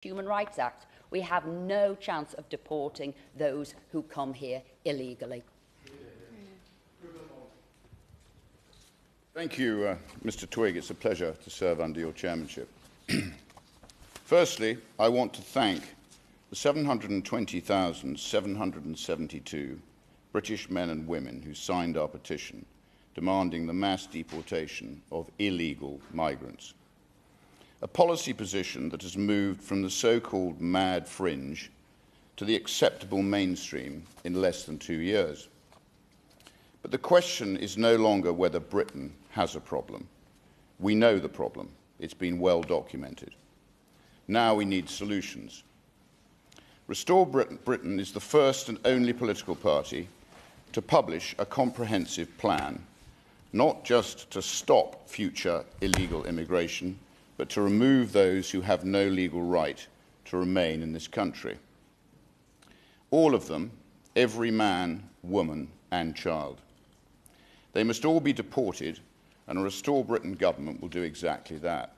Human Rights Act, we have no chance of deporting those who come here illegally. Thank you, Mr. Twigg. It's a pleasure to serve under your chairmanship. Firstly, I want to thank the 720,772 British men and women who signed our petition demanding the mass deportation of illegal migrants. A policy position that has moved from the so-called mad fringe to the acceptable mainstream in less than 2 years. But the question is no longer whether Britain has a problem. We know the problem. It's been well documented. Now we need solutions. Restore Britain is the first and only political party to publish a comprehensive plan, not just to stop future illegal immigration, but to remove those who have no legal right to remain in this country. All of them, every man, woman and child. They must all be deported, and a Restore Britain government will do exactly that.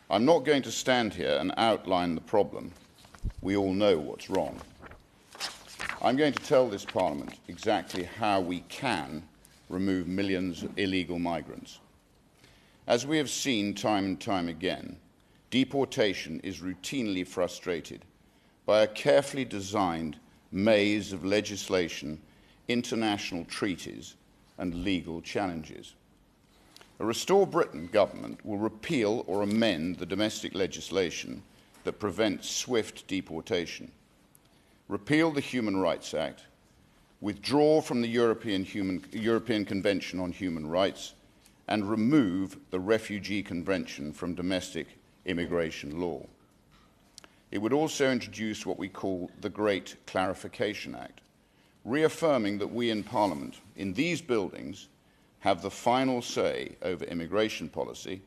I'm not going to stand here and outline the problem. We all know what's wrong. I'm going to tell this Parliament exactly how we can remove millions of illegal migrants. As we have seen time and time again, deportation is routinely frustrated by a carefully designed maze of legislation, international treaties and legal challenges. A Restore Britain government will repeal or amend the domestic legislation that prevents swift deportation, repeal the Human Rights Act, withdraw from the European Convention on Human Rights, and remove the Refugee Convention from domestic immigration law. It would also introduce what we call the Great Clarification Act, reaffirming that we in Parliament, in these buildings, have the final say over immigration policy,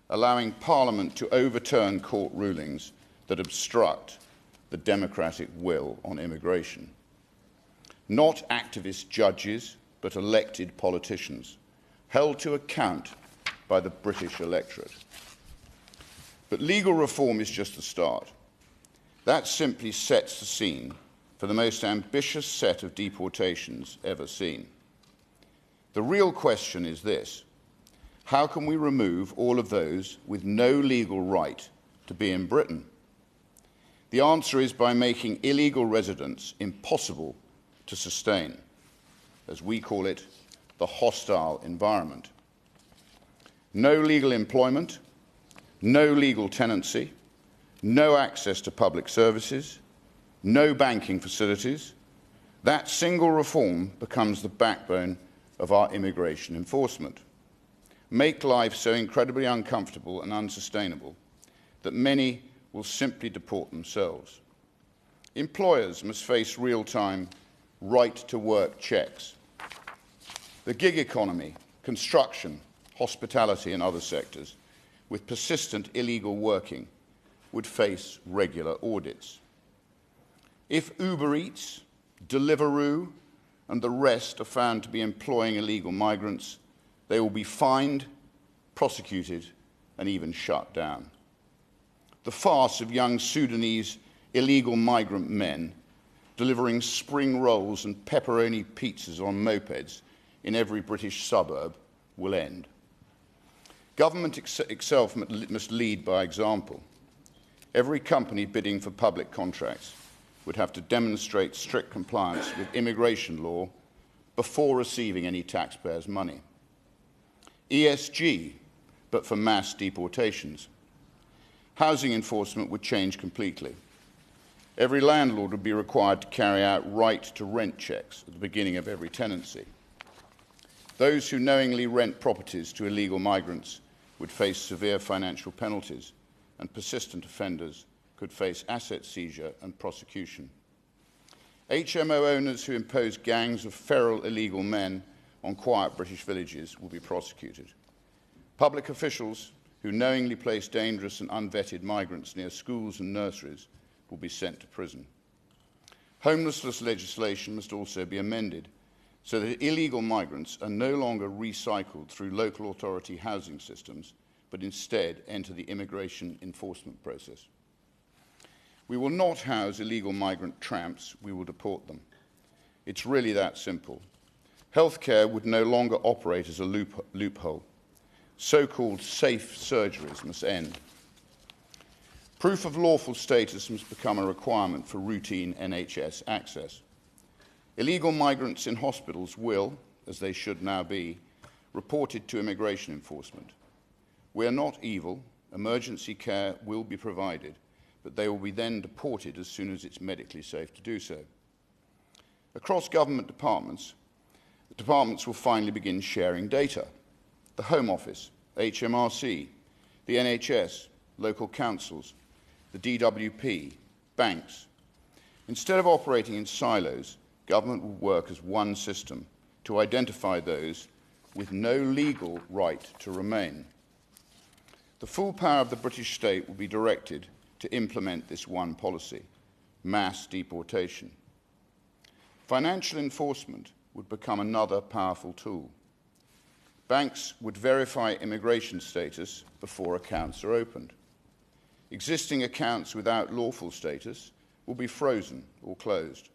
allowing Parliament to overturn court rulings that obstruct the democratic will on immigration. Not activist judges, but elected politicians, held to account by the British electorate. But legal reform is just the start. That simply sets the scene for the most ambitious set of deportations ever seen. The real question is this: how can we remove all of those with no legal right to be in Britain? The answer is by making illegal residence impossible to sustain, as we call it, the hostile environment. No legal employment, no legal tenancy, no access to public services, no banking facilities. That single reform becomes the backbone of our immigration enforcement. Make life so incredibly uncomfortable and unsustainable that many will simply deport themselves. Employers must face real-time right-to-work checks. The gig economy, construction, hospitality and other sectors with persistent illegal working would face regular audits. If Uber Eats, Deliveroo and the rest are found to be employing illegal migrants, they will be fined, prosecuted and even shut down. The farce of young Sudanese illegal migrant men delivering spring rolls and pepperoni pizzas on mopeds in every British suburb will end. Government itself must lead by example. Every company bidding for public contracts would have to demonstrate strict compliance with immigration law before receiving any taxpayers' money. ESG, but for mass deportations. Housing enforcement would change completely. Every landlord would be required to carry out right-to-rent checks at the beginning of every tenancy. Those who knowingly rent properties to illegal migrants would face severe financial penalties, and persistent offenders could face asset seizure and prosecution. HMO owners who impose gangs of feral illegal men on quiet British villages will be prosecuted. Public officials who knowingly place dangerous and unvetted migrants near schools and nurseries will be sent to prison. Homelessness legislation must also be amended so that illegal migrants are no longer recycled through local authority housing systems, but instead enter the immigration enforcement process. We will not house illegal migrant tramps, we will deport them. It's really that simple. Healthcare would no longer operate as a loophole. So-called safe surgeries must end. Proof of lawful status must become a requirement for routine NHS access. Illegal migrants in hospitals will, as they should now be, reported to immigration enforcement. We are not evil. Emergency care will be provided, but they will be then deported as soon as it's medically safe to do so. Across government departments, the departments will finally begin sharing data. The Home Office, HMRC, the NHS, local councils, the DWP, banks. Instead of operating in silos, government will work as one system to identify those with no legal right to remain. The full power of the British state will be directed to implement this one policy, mass deportation. Financial enforcement would become another powerful tool. Banks would verify immigration status before accounts are opened. Existing accounts without lawful status will be frozen or closed.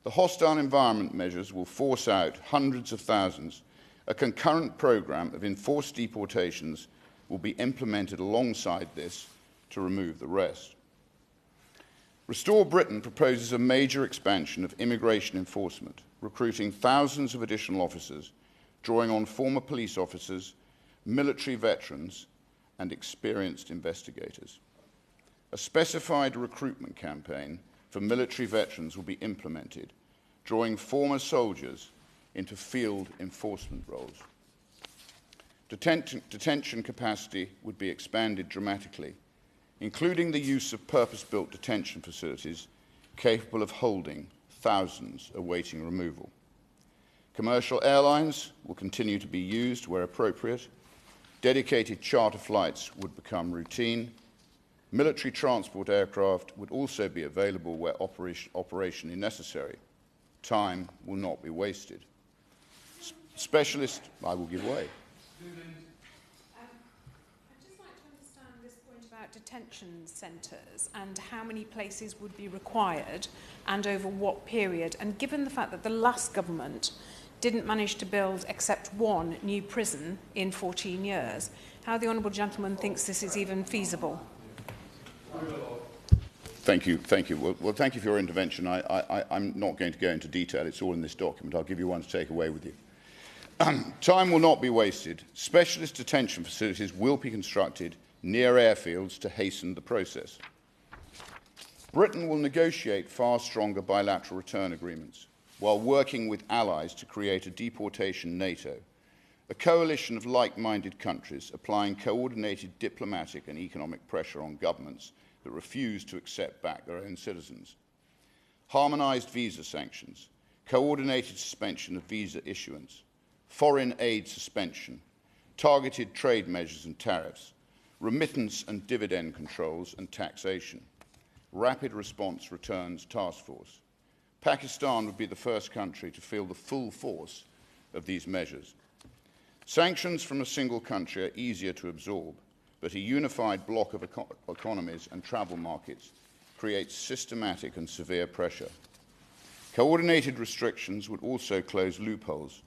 The hostile environment measures will force out hundreds of thousands. A concurrent programme of enforced deportations will be implemented alongside this to remove the rest. Restore Britain proposes a major expansion of immigration enforcement, recruiting thousands of additional officers, drawing on former police officers, military veterans, and experienced investigators. A specified recruitment campaign for military veterans will be implemented, drawing former soldiers into field enforcement roles. Detention capacity would be expanded dramatically, including the use of purpose-built detention facilities capable of holding thousands awaiting removal. Commercial airlines will continue to be used where appropriate. Dedicated charter flights would become routine. Military transport aircraft would also be available where operationally necessary. Time will not be wasted. Specialist, I will give way. I'd just like to understand this point about detention centres and how many places would be required and over what period. And given the fact that the last government didn't manage to build except one new prison in 14 years, how the Honourable Gentleman thinks this is even feasible. Thank you. Well, thank you for your intervention. I'm not going to go into detail. It's all in this document. I'll give you one to take away with you. Time will not be wasted. Specialist detention facilities will be constructed near airfields to hasten the process. Britain will negotiate far stronger bilateral return agreements while working with allies to create a deportation NATO, a coalition of like-minded countries applying coordinated diplomatic and economic pressure on governments that refuse to accept back their own citizens. Harmonised visa sanctions, coordinated suspension of visa issuance, foreign aid suspension, targeted trade measures and tariffs, remittance and dividend controls and taxation, rapid response returns task force. Pakistan would be the first country to feel the full force of these measures. Sanctions from a single country are easier to absorb, but a unified bloc of economies and travel markets creates systematic and severe pressure. Coordinated restrictions would also close loopholes,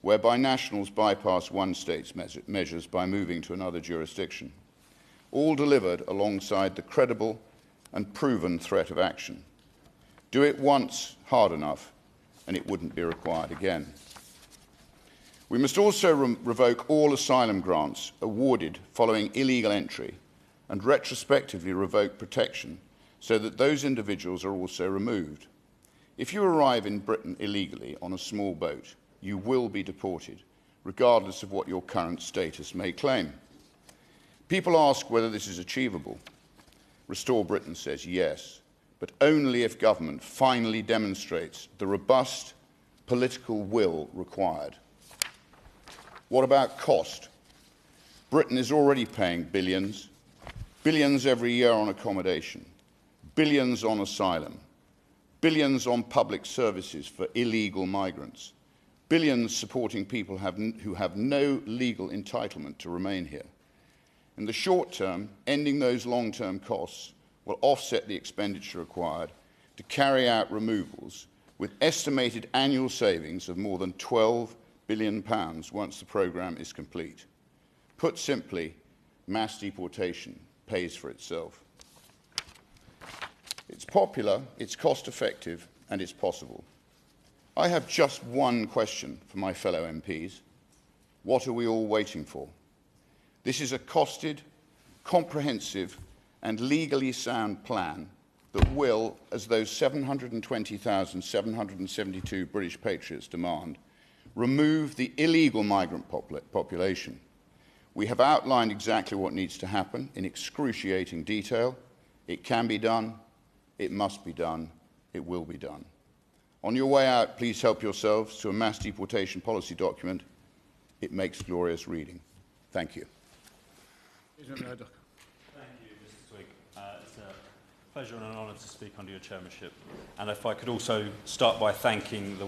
whereby nationals bypass one state's measures by moving to another jurisdiction, all delivered alongside the credible and proven threat of action. Do it once hard enough, and it wouldn't be required again. We must also revoke all asylum grants awarded following illegal entry and retrospectively revoke protection so that those individuals are also removed. If you arrive in Britain illegally on a small boat, you will be deported, regardless of what your current status may claim. People ask whether this is achievable. Restore Britain says yes, but only if government finally demonstrates the robust political will required. What about cost? Britain is already paying billions, billions every year on accommodation, billions on asylum, billions on public services for illegal migrants, billions supporting people who have no legal entitlement to remain here. In the short term, ending those long-term costs will offset the expenditure required to carry out removals with estimated annual savings of more than £12 billion once the programme is complete. Put simply, mass deportation pays for itself. It's popular, it's cost-effective, and it's possible. I have just one question for my fellow MPs. What are we all waiting for? This is a costed, comprehensive, and legally sound plan that will, as those 720,772 British patriots demand, remove the illegal migrant population. We have outlined exactly what needs to happen in excruciating detail. It can be done, it must be done, it will be done. On your way out, please help yourselves to a mass deportation policy document. It makes glorious reading. Thank you. Thank you, Mr. Twigg. It's a pleasure and an honour to speak under your chairmanship. And if I could also start by thanking the